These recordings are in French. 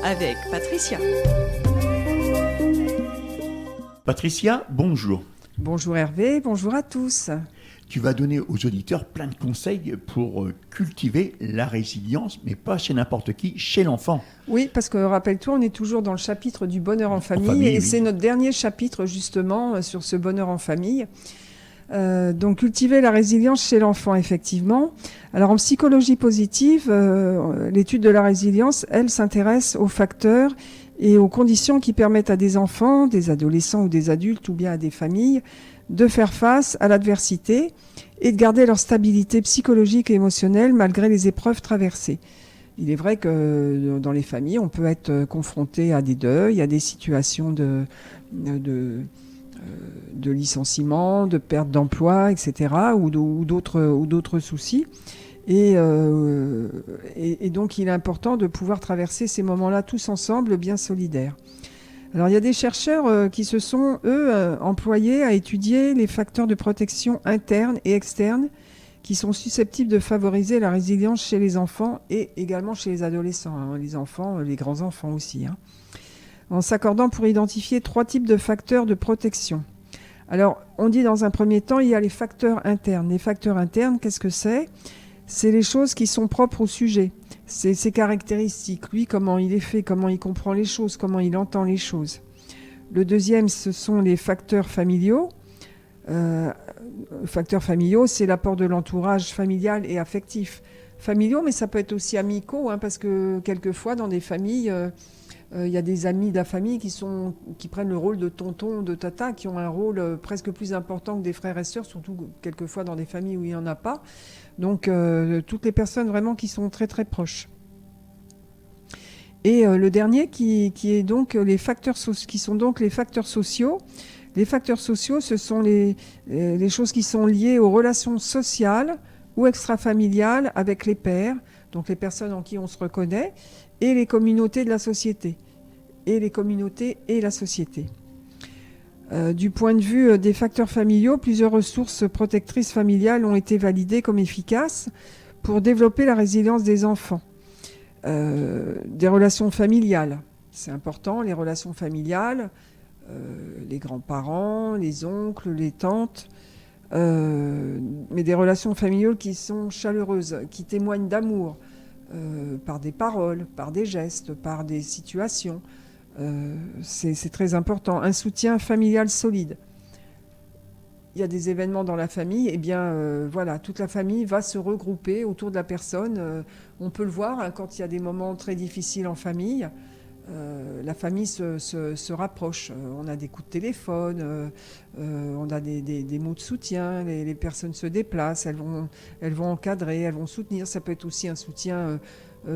avec Patricia. Patricia, bonjour. Bonjour Hervé, bonjour à tous. Tu vas donner aux auditeurs plein de conseils pour cultiver la résilience, mais pas chez n'importe qui, chez l'enfant. Oui, parce que rappelle-toi, on est toujours dans le chapitre du bonheur en famille, et oui. c'est notre dernier chapitre justement sur ce bonheur en famille. Donc cultiver la résilience chez l'enfant, effectivement. Alors en psychologie positive, l'étude de la résilience, elle s'intéresse aux facteurs et aux conditions qui permettent à des enfants, des adolescents ou des adultes ou bien à des familles de faire face à l'adversité et de garder leur stabilité psychologique et émotionnelle malgré les épreuves traversées. Il est vrai que dans les familles, on peut être confronté à des deuils, à des situations de licenciement, de perte d'emploi, etc., ou d'autres soucis. Et donc, il est important de pouvoir traverser ces moments-là tous ensemble, bien solidaires. Alors, il y a des chercheurs qui se sont, employés à étudier les facteurs de protection internes et externes qui sont susceptibles de favoriser la résilience chez les enfants et également chez les adolescents, hein, les enfants, les grands-enfants aussi, hein, en s'accordant pour identifier 3 types de facteurs de protection. Alors, on dit dans un premier temps, il y a les facteurs internes. Les facteurs internes, qu'est-ce que c'est ? C'est les choses qui sont propres au sujet. C'est ses caractéristiques, lui, comment il est fait, comment il comprend les choses, comment il entend les choses. Le deuxième, ce sont les facteurs familiaux. Facteurs familiaux, c'est l'apport de l'entourage familial et affectif. Familiaux, mais ça peut être aussi amicaux, hein, parce que quelquefois, dans des familles, il y a des amis de la famille qui prennent le rôle de tonton, de tata, qui ont un rôle presque plus important que des frères et sœurs, surtout quelquefois dans des familles où il n'y en a pas. Donc, toutes les personnes vraiment qui sont très très proches. Et le dernier qui est donc qui sont donc les facteurs sociaux. Les facteurs sociaux, ce sont les choses qui sont liées aux relations sociales ou extrafamiliales avec les pairs, donc les personnes en qui on se reconnaît, et les communautés de la société. Et les communautés et la société. Du point de vue des facteurs familiaux, plusieurs ressources protectrices familiales ont été validées comme efficaces pour développer la résilience des enfants. Des relations familiales, c'est important, les relations familiales, les grands-parents, les oncles, les tantes, mais des relations familiales qui sont chaleureuses, qui témoignent d'amour, par des paroles, par des gestes, par des situations. C'est très important. Un soutien familial solide. Il y a des événements dans la famille, et bien voilà, toute la famille va se regrouper autour de la personne. On peut le voir, hein, quand il y a des moments très difficiles en famille, la famille se rapproche. On a des coups de téléphone, on a des mots de soutien, les personnes se déplacent, elles vont encadrer, elles vont soutenir. Ça peut être aussi un soutien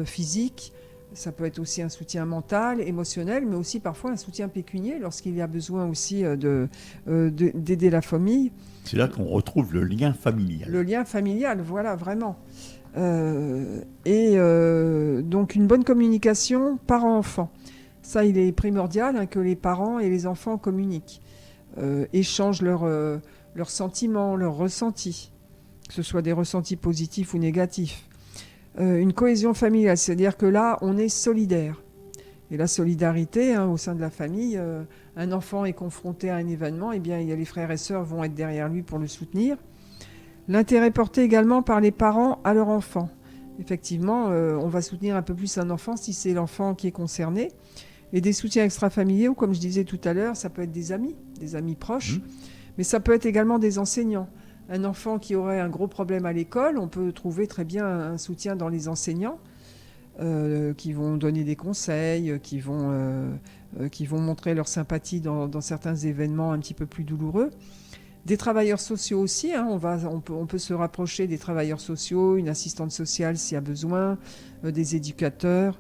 physique, ça peut être aussi un soutien mental, émotionnel, mais aussi parfois un soutien pécunier lorsqu'il y a besoin aussi d'aider la famille. C'est là qu'on retrouve le lien familial. Le lien familial, voilà, vraiment. Donc une bonne communication parent-enfant. Ça, il est primordial, hein, que les parents et les enfants communiquent, échangent leurs sentiments, leurs ressentis, que ce soit des ressentis positifs ou négatifs. Une cohésion familiale, c'est-à-dire que là, on est solidaire. Et la solidarité, hein, au sein de la famille, un enfant est confronté à un événement, eh bien, les frères et sœurs vont être derrière lui pour le soutenir. L'intérêt porté également par les parents à leur enfant. Effectivement, on va soutenir un peu plus un enfant si c'est l'enfant qui est concerné. Et des soutiens extrafamiliaux, comme je disais tout à l'heure, ça peut être des amis proches, mais ça peut être également des enseignants. Un enfant qui aurait un gros problème à l'école, on peut trouver très bien un soutien dans les enseignants qui vont donner des conseils, qui vont montrer leur sympathie dans certains événements un petit peu plus douloureux. Des travailleurs sociaux aussi, hein, on peut se rapprocher des travailleurs sociaux, une assistante sociale s'il y a besoin, des éducateurs,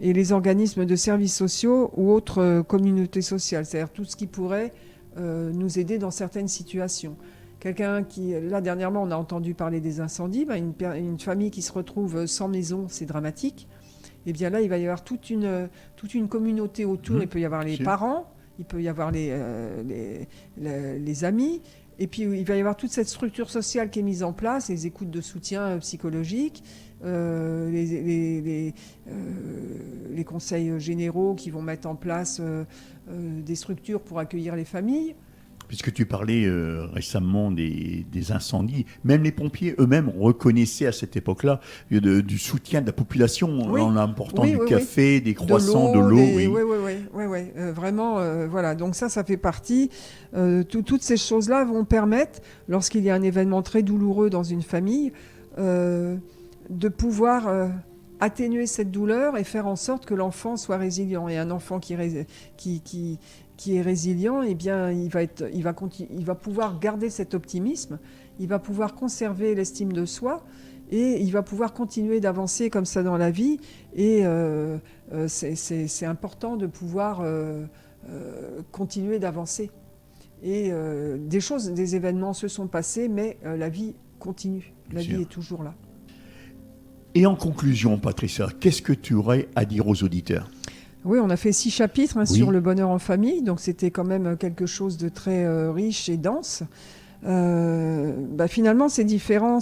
et les organismes de services sociaux ou autres communautés sociales, c'est-à-dire tout ce qui pourrait nous aider dans certaines situations. Quelqu'un là dernièrement on a entendu parler des incendies, une famille qui se retrouve sans maison, c'est dramatique. Et bien là il va y avoir toute une communauté autour, il peut y avoir les parents, il peut y avoir les amis, Et puis il va y avoir toute cette structure sociale qui est mise en place, les écoutes de soutien psychologique, les conseils généraux qui vont mettre en place des structures pour accueillir les familles. Puisque tu parlais récemment des incendies, même les pompiers eux-mêmes reconnaissaient à cette époque-là du soutien de la population en apportant du café, des croissants, de l'eau. Oui, vraiment, voilà. Donc ça fait partie. Toutes ces choses-là vont permettre, lorsqu'il y a un événement très douloureux dans une famille, de pouvoir atténuer cette douleur et faire en sorte que l'enfant soit résilient. Et un enfant qui est résilient, eh bien, il va pouvoir garder cet optimisme, il va pouvoir conserver l'estime de soi et il va pouvoir continuer d'avancer comme ça dans la vie. Et c'est important de pouvoir continuer d'avancer. Et des événements se sont passés, mais la vie continue. La vie est toujours là. Et en conclusion, Patricia, qu'est-ce que tu aurais à dire aux auditeurs ? Oui, on a fait 6 chapitres sur le bonheur en famille, donc c'était quand même quelque chose de très riche et dense. Finalement, ces différents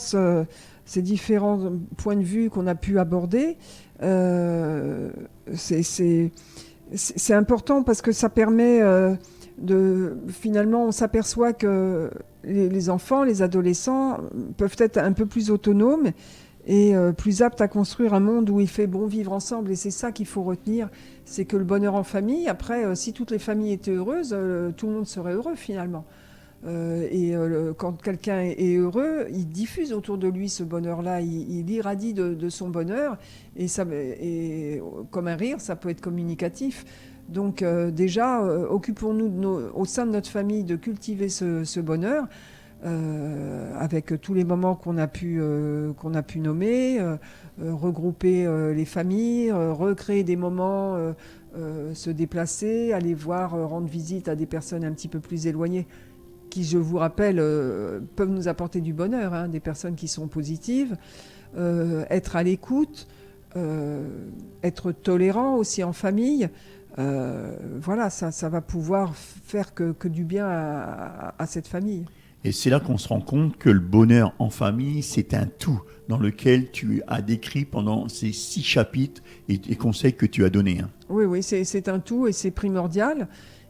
points de vue qu'on a pu aborder, c'est important parce que ça permet finalement, on s'aperçoit que les enfants, les adolescents peuvent être un peu plus autonomes et plus aptes à construire un monde où il fait bon vivre ensemble. Et c'est ça qu'il faut retenir, c'est que le bonheur en famille, après, si toutes les familles étaient heureuses, tout le monde serait heureux finalement. Quand quelqu'un est heureux, il diffuse autour de lui ce bonheur-là, il irradie de son bonheur, et comme un rire, ça peut être communicatif. Donc déjà, occupons-nous au sein de notre famille de cultiver ce bonheur, avec tous les moments qu'on a pu nommer, regrouper les familles, recréer des moments, se déplacer, aller voir, rendre visite à des personnes un petit peu plus éloignées, qui, je vous rappelle, peuvent nous apporter du bonheur, des personnes qui sont positives, être à l'écoute, être tolérant aussi en famille. Voilà, ça va pouvoir faire que du bien à cette famille. Et c'est là qu'on se rend compte que le bonheur en famille, c'est un tout dans lequel tu as décrit pendant ces 6 chapitres et les conseils que tu as donnés. Oui, c'est un tout et c'est primordial.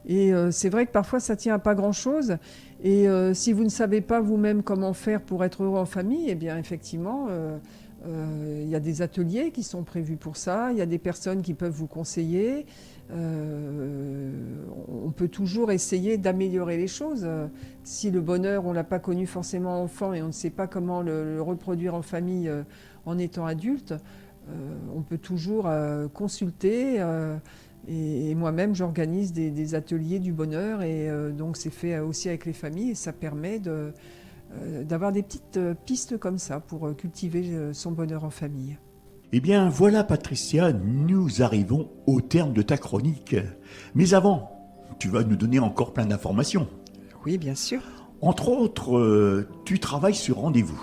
Et c'est vrai que parfois, ça ne tient à pas grand-chose. Et si vous ne savez pas vous-même comment faire pour être heureux en famille, eh bien, effectivement, il y a des ateliers qui sont prévus pour ça. Il y a des personnes qui peuvent vous conseiller. On peut toujours essayer d'améliorer les choses. Si le bonheur, on ne l'a pas connu forcément enfant et on ne sait pas comment le reproduire en famille en étant adulte, on peut toujours consulter. Et moi-même, j'organise des ateliers du bonheur et donc c'est fait aussi avec les familles et ça permet d'avoir des petites pistes comme ça pour cultiver son bonheur en famille. Eh bien voilà Patricia, nous arrivons au terme de ta chronique. Mais avant, tu vas nous donner encore plein d'informations. Oui, bien sûr. Entre autres, tu travailles sur rendez-vous.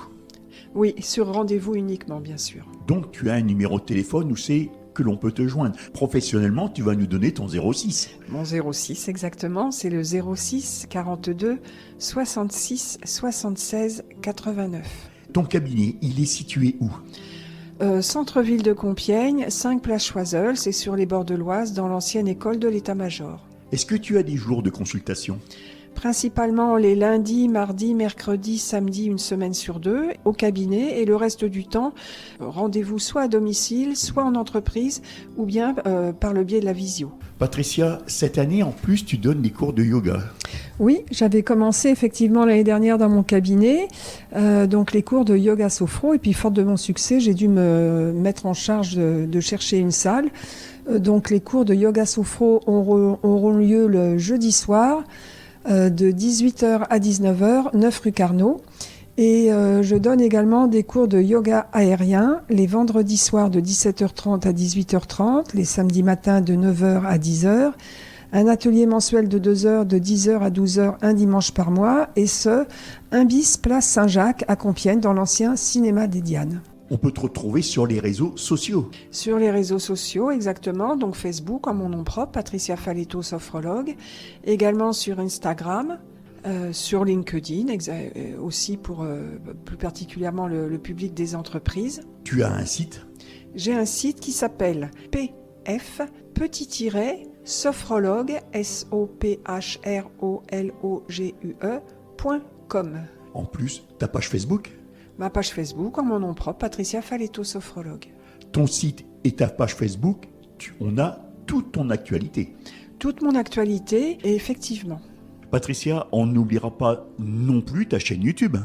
Oui, sur rendez-vous uniquement, bien sûr. Donc tu as un numéro de téléphone où c'est que l'on peut te joindre. Professionnellement, tu vas nous donner ton 06. Mon 06, exactement, c'est le 06 42 66 76 89. Ton cabinet, il est situé où ? Centre-ville de Compiègne, 5 Place Choiseul, c'est sur les bords de l'Oise, dans l'ancienne école de l'état-major. Est-ce que tu as des jours de consultation ? Principalement les lundis, mardis, mercredis, samedis, une semaine sur 2, au cabinet, et le reste du temps, rendez-vous soit à domicile, soit en entreprise, ou bien par le biais de la visio. Patricia, cette année, en plus, tu donnes des cours de yoga. Oui, j'avais commencé effectivement l'année dernière dans mon cabinet, donc les cours de yoga sophro, et puis forte de mon succès, j'ai dû me mettre en charge de chercher une salle. Donc les cours de yoga sophro auront lieu le jeudi soir, de 18h à 19h, 9 rue Carnot. Et je donne également des cours de yoga aérien les vendredis soirs de 17h30 à 18h30, les samedis matins de 9h à 10h, un atelier mensuel de 2 heures de 10h à 12h un dimanche par mois, et ce, 1 bis place Saint-Jacques à Compiègne dans l'ancien cinéma des Dianes. On peut te retrouver sur les réseaux sociaux. Sur les réseaux sociaux, exactement. Donc Facebook, en mon nom propre, Patricia Faletto, sophrologue. Également sur Instagram, Sur LinkedIn, aussi pour plus particulièrement le public des entreprises. Tu as un site ? J'ai un site qui s'appelle pf-sophrologue, sophrologue.com. En plus, ta page Facebook ? Ma page Facebook en mon nom propre, Patricia Faletto, sophrologue. Ton site et ta page Facebook, on a toute ton actualité. Toute mon actualité, et effectivement. Patricia, on n'oubliera pas non plus ta chaîne YouTube.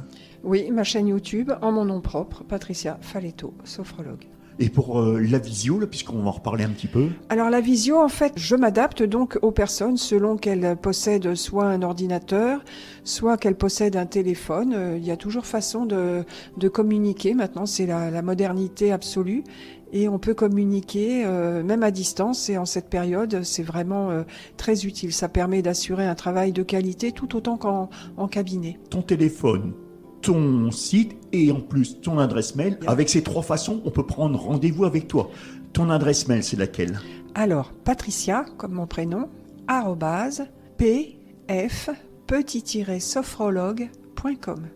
Oui, ma chaîne YouTube en mon nom propre, Patricia Faletto, sophrologue. Et pour la visio, là, puisqu'on va en reparler un petit peu. Alors la visio, en fait, je m'adapte donc aux personnes selon qu'elles possèdent soit un ordinateur, soit qu'elles possèdent un téléphone. Il y a toujours façon de communiquer. Maintenant, c'est la modernité absolue. Et on peut communiquer même à distance. Et en cette période, c'est vraiment très utile. Ça permet d'assurer un travail de qualité tout autant qu'en cabinet. Ton téléphone, ton site et en plus ton adresse mail. Avec ces 3 façons, on peut prendre rendez-vous avec toi. Ton adresse mail, c'est laquelle ? Alors, Patricia, comme mon prénom, @pf-sophrologue.com.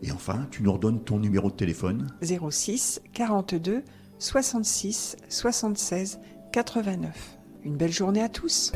Et enfin, tu nous redonnes ton numéro de téléphone ? 06 42 66 76 89. Une belle journée à tous.